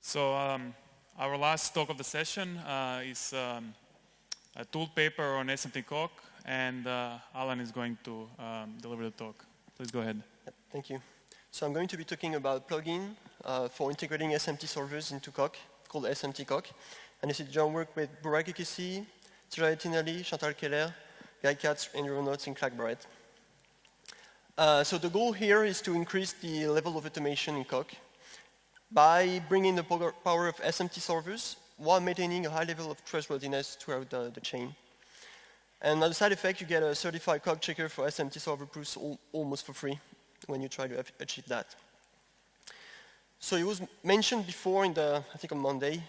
So our last talk of the session is a tool paper on SMTCoq, and Alain is going to deliver the talk. Please go ahead. Yep, thank you. So I'm going to be talking about plugin for integrating SMT solvers into Coq, called SMTCoq. And this is joint work with Burak Ikisi, Untitled Chantal Keller, Guy Katz, Andrew Notes, and Clark Barrett. So the goal here is to increase the level of automation in Coq by bringing the power of SMT solvers while maintaining a high level of trustworthiness throughout the chain. And as a side effect, you get a certified Coq checker for SMT solver proofs almost for free when you try to achieve that. So it was mentioned before I think on Monday,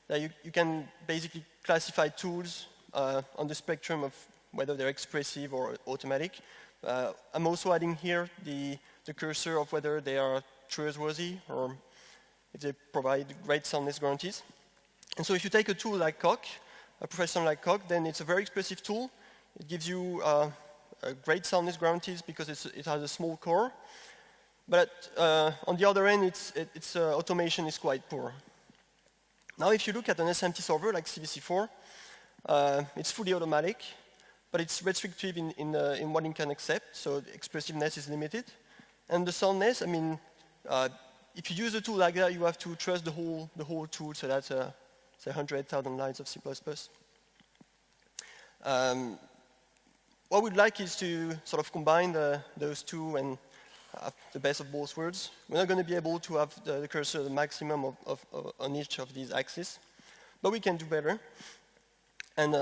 that you can basically classify tools on the spectrum of whether they're expressive or automatic. I'm also adding here the cursor of whether they are trustworthy or if they provide great soundness guarantees. And so if you take a tool like Coq, a professional like Coq, then it's a very expressive tool. It gives you a great soundness guarantees because it has a small core. But on the other end, its automation is quite poor. Now if you look at an SMT solver like CVC4, it's fully automatic, but it's restrictive in what it can accept, so the expressiveness is limited. And the soundness, I mean, if you use a tool like that, you have to trust the whole tool, so that's 100,000 lines of C++. What we'd like is to sort of combine those two and have the best of both worlds. We're not going to be able to have the cursor the maximum on each of these axes, but we can do better. And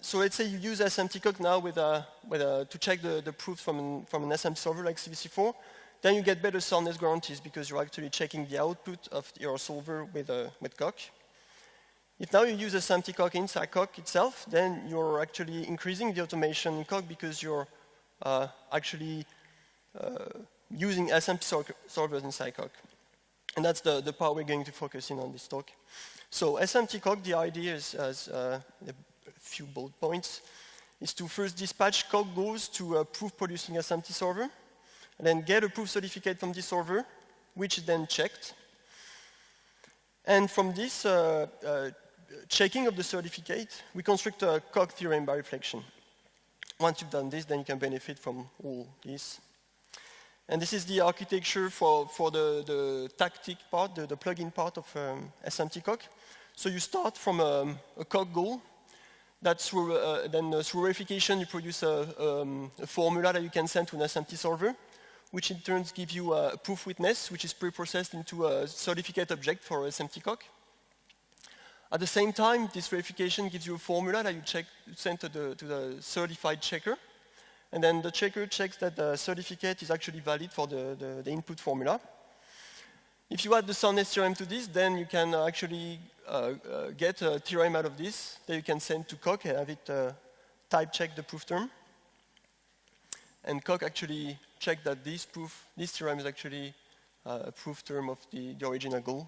so let's say you use SMTCoq now to check the proofs from an SMT solver like CVC4. Then you get better soundness guarantees because you're actually checking the output of your solver with Coq. If now you use SMTCoq inside Coq itself, then you're actually increasing the automation in Coq because you're actually using SMT solvers inside Coq. And that's the part we're going to focus in on this talk. So SMTCoq, the idea is, as a few bullet points, is to first dispatch Coq goals to a proof-producing SMT solver, and then get a proof certificate from this solver, which is then checked. And from this checking of the certificate, we construct a Coq theorem by reflection. Once you've done this, then you can benefit from all this. And this is the architecture for the tactic part, the plugin part of SMTCoq. So you start from a Coq goal. That's then through verification, you produce a formula that you can send to an SMT solver, which in turn gives you a proof witness, which is preprocessed into a certificate object for SMTCoq. At the same time, this verification gives you a formula that you send to the certified checker. And then the checker checks that the certificate is actually valid for the input formula. If you add the soundness theorem to this, then you can actually get a theorem out of this that you can send to Coq and have it type check the proof term. And Coq actually checked that this theorem is actually a proof term of the original goal.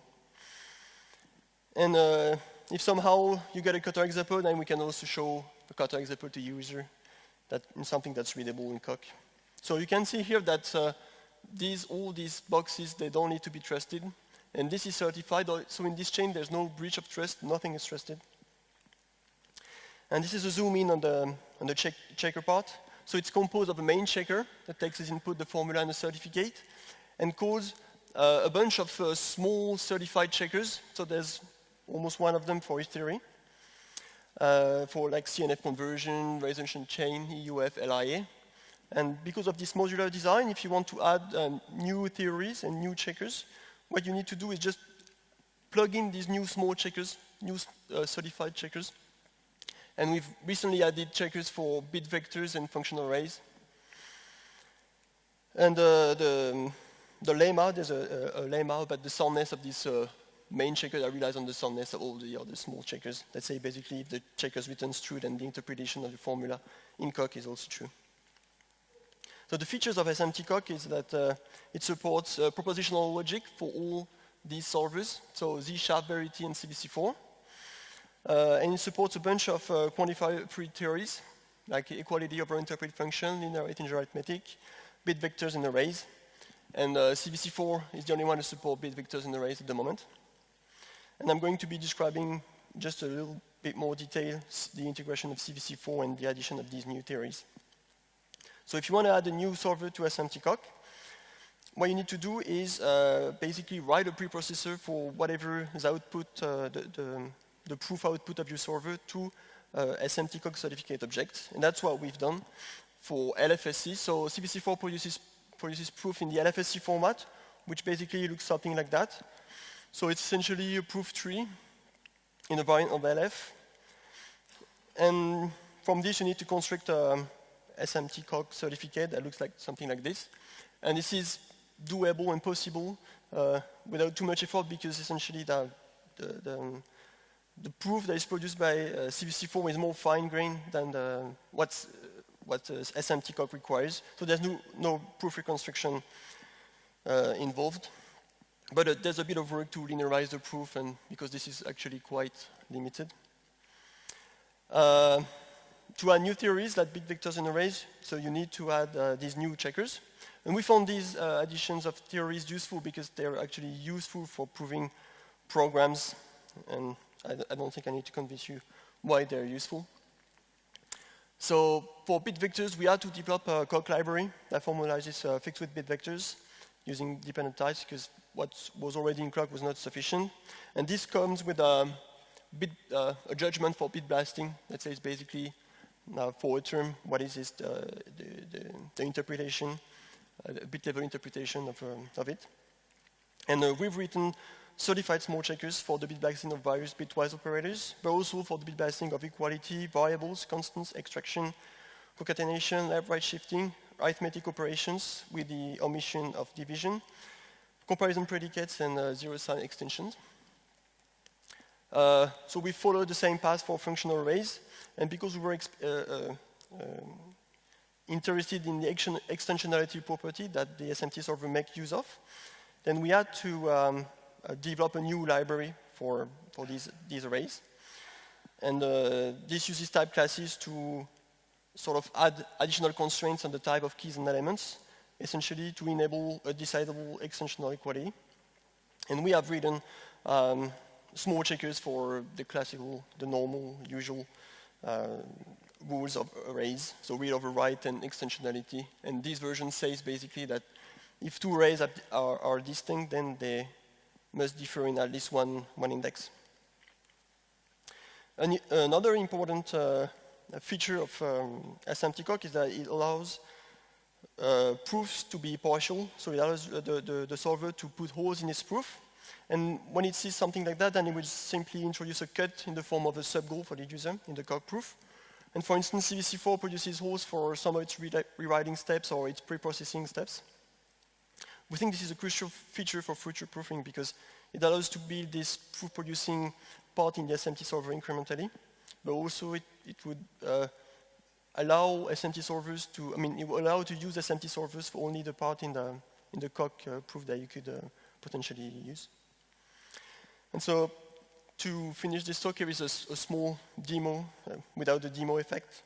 And if somehow you get a counterexample, then we can also show the counterexample to user. Something that's readable in Coq. So you can see here that all these boxes, they don't need to be trusted. And this is certified. So in this chain, there's no breach of trust. Nothing is trusted. And this is a zoom in on the checker part. So it's composed of a main checker that takes as input the formula and the certificate, and calls a bunch of small certified checkers. So there's almost one of them for each theory. For like CNF conversion, resolution chain, EUF, LIA. And because of this modular design, if you want to add new theories and new checkers, what you need to do is just plug in these new small checkers, new certified checkers. And we've recently added checkers for bit vectors and functional arrays. And the lemma, there's a lemma about the soundness of this main checker that relies on the soundness of all the other small checkers. Let's say basically if the checkers returns true, then the interpretation of the formula in Coq is also true. So the features of SMTCoq is that it supports propositional logic for all these solvers, so Z, sharp, verity, and CVC4. And it supports a bunch of quantifier-free theories, like equality over interpreted function, linear integer arithmetic, bit vectors and arrays. And CVC4 is the only one to support bit vectors and arrays at the moment. And I'm going to be describing just a little bit more detail the integration of CVC4 and the addition of these new theories. So if you want to add a new solver to SMTCoq, what you need to do is basically write a preprocessor for whatever is output, the proof output of your solver to SMTCoq certificate object. And that's what we've done for LFSC. So CVC4 produces proof in the LFSC format, which basically looks something like that. So it's essentially a proof tree in a variant of LF. And from this, you need to construct a SMTCoq certificate that looks like something like this. And this is doable and possible without too much effort, because essentially the proof that is produced by CVC4 is more fine-grained than what SMTCoq requires. So there's no proof reconstruction involved. But there's a bit of work to linearize the proof, and because this is actually quite limited. To add new theories like bit vectors and arrays, so you need to add these new checkers. And we found these additions of theories useful because they're actually useful for proving programs. And I don't think I need to convince you why they're useful. So for bit vectors, we had to develop a CoQ library that formalizes fixed-width bit vectors using dependent types, because what was already in CoQ was not sufficient. And this comes with a judgment for bit blasting. Let's say it's basically, for a term, what is this, the interpretation, the bit-level interpretation of it. And we've written certified small checkers for the bit blasting of various bitwise operators, but also for the bit blasting of equality, variables, constants, extraction, concatenation, left-right shifting, arithmetic operations with the omission of division, comparison predicates, and zero-sum extensions. So we followed the same path for functional arrays, and because we were interested in the extensionality property that the SMT solver makes use of, then we had to develop a new library for these arrays. And this uses type classes to sort of add additional constraints on the type of keys and elements, essentially to enable a decidable extensional equality. And we have written small checkers for the normal, usual rules of arrays, so read over write and extensionality. And this version says basically that if two arrays are distinct, then they must differ in at least one index. Another important feature of SMTCoq is that it allows proofs to be partial, so it allows the solver to put holes in its proof. And when it sees something like that, then it will simply introduce a cut in the form of a sub-goal for the user in the CoQ proof. And for instance, CVC4 produces holes for some of its rewriting steps or its pre-processing steps. We think this is a crucial feature for future proofing because it allows to build this proof-producing part in the SMT solver incrementally, but also it would allow SMT solvers to, it will allow to use SMT solvers for only the part in the CoQ proof that you could potentially use. And so to finish this talk, here is a small demo without the demo effect.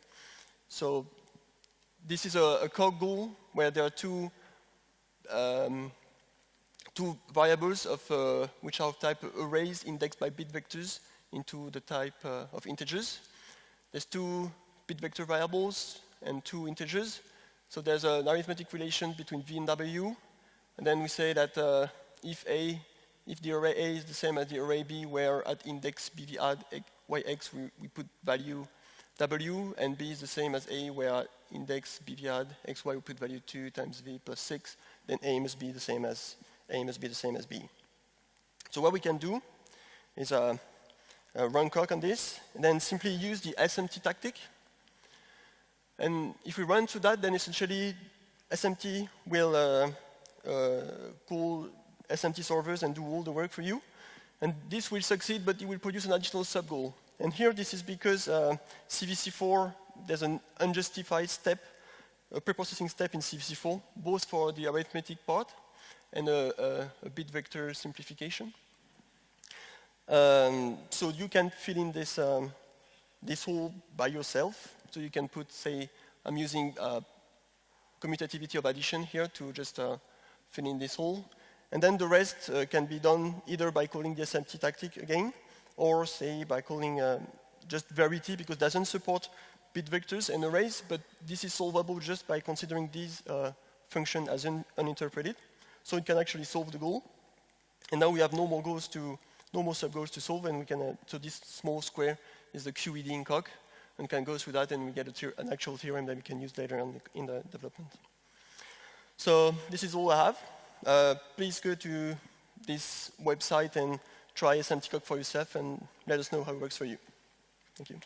So this is a CoQ goal where there are two variables of which are of type arrays indexed by bit vectors into the type of integers. There's two bit vector variables and two integers. So there's an arithmetic relation between V and W. And then we say that if the array A is the same as the array B, where at index BV add YX we put value W, and B is the same as A, where at index BV add XY we put value 2 times V plus 6, then A must be the same as B. So what we can do is run CoQ on this, and then simply use the SMT tactic. And if we run through that, then essentially SMT will call SMT solvers and do all the work for you. And this will succeed, but it will produce an additional sub-goal. And here this is because CVC4, there's an unjustified step, a preprocessing step in CVC4, both for the arithmetic part and a bit vector simplification. So you can fill in this hole by yourself. So you can put, say, I'm using commutativity of addition here to just fill in this hole. And then the rest can be done either by calling the SMT tactic again, or say by calling just Verity, because it doesn't support bit vectors and arrays, but this is solvable just by considering these function as uninterpreted. So it can actually solve the goal. And now we have no more sub-goals to solve, and we can, so this small square is the QED in CoQ, and can go through that, and we get an actual theorem that we can use later on in the development. So this is all I have. Please go to this website and try SMTCoq for yourself, and let us know how it works for you. Thank you.